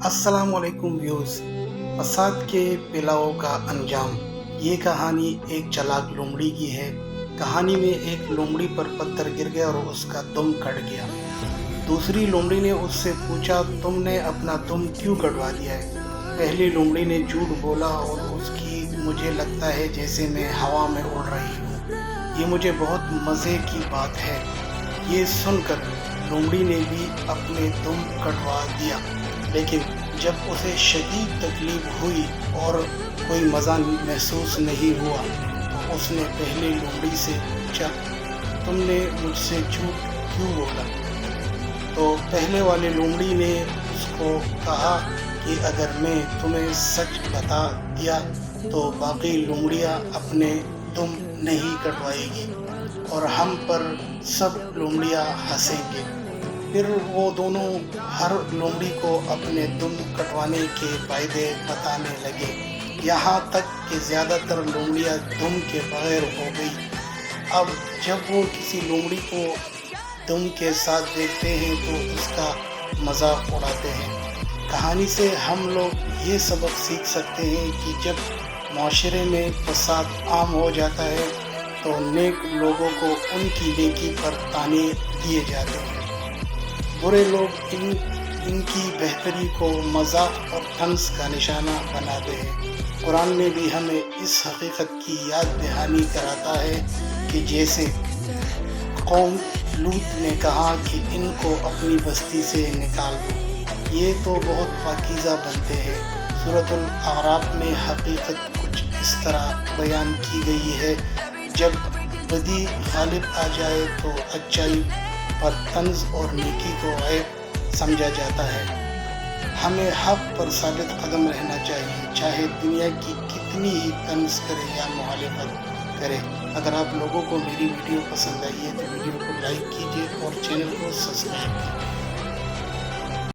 السلام علیکم ویوز، فساد کے پلاؤ کا انجام۔ یہ کہانی ایک چلاک لومڑی کی ہے۔ کہانی میں ایک لومڑی پر پتھر گر گیا اور اس کا دم کٹ گیا۔ دوسری لومڑی نے اس سے پوچھا، تم نے اپنا دم کیوں کٹوا دیا ہے؟ پہلی لومڑی نے جھوٹ بولا اور اس کی، مجھے لگتا ہے جیسے میں ہوا میں اڑ رہی ہوں، یہ مجھے بہت مزے کی بات ہے۔ یہ سن کر لومڑی نے بھی اپنے دم کٹوا دیا، لیکن جب اسے شدید تکلیف ہوئی اور کوئی مزہ محسوس نہیں ہوا تو اس نے پہلی لومڑی سے پوچھا، تم نے مجھ سے جھوٹ کیوں بولا؟ تو پہلے والی لومڑی نے اس کو کہا کہ اگر میں تمہیں سچ بتا دیا تو باقی لومڑیاں اپنے دم نہیں کٹوائے گی اور ہم پر سب لومڑیاں ہنسیں گے۔ پھر وہ دونوں ہر لومڑی کو اپنے دم کٹوانے کے فائدے بتانے لگے، یہاں تک کہ زیادہ تر لومڑیاں دم کے بغیر ہو گئی۔ اب جب وہ کسی لومڑی کو دم کے ساتھ دیکھتے ہیں تو اس کا مذاق اڑاتے ہیں۔ کہانی سے ہم لوگ یہ سبق سیکھ سکتے ہیں کہ جب معاشرے میں فساد عام ہو جاتا ہے تو نیک لوگوں کو ان کی نیکی پر طعنے دیے جاتے ہیں، برے لوگ ان کی بہتری کو مذاق اور طنز کا نشانہ بناتے ہیں۔ قرآن میں بھی ہمیں اس حقیقت کی یاد دہانی کراتا ہے کہ جیسے قوم لوط نے کہا کہ ان کو اپنی بستی سے نکال دو، یہ تو بہت پاکیزہ بنتے ہیں۔ سورۃ الاعراف میں حقیقت کچھ اس طرح بیان کی گئی ہے، جب بدی غالب آ جائے تو اچائی پر طنز اور نیکی کو عیب سمجھا جاتا ہے۔ ہمیں حق پر ثابت قدم رہنا چاہیے، چاہے دنیا کی کتنی ہی طنز کرے یا مخالفت کرے۔ اگر آپ لوگوں کو میری ویڈیو پسند آئی ہے تو ویڈیو کو لائک کیجیے اور چینل کو سبسکرائب کیجیے۔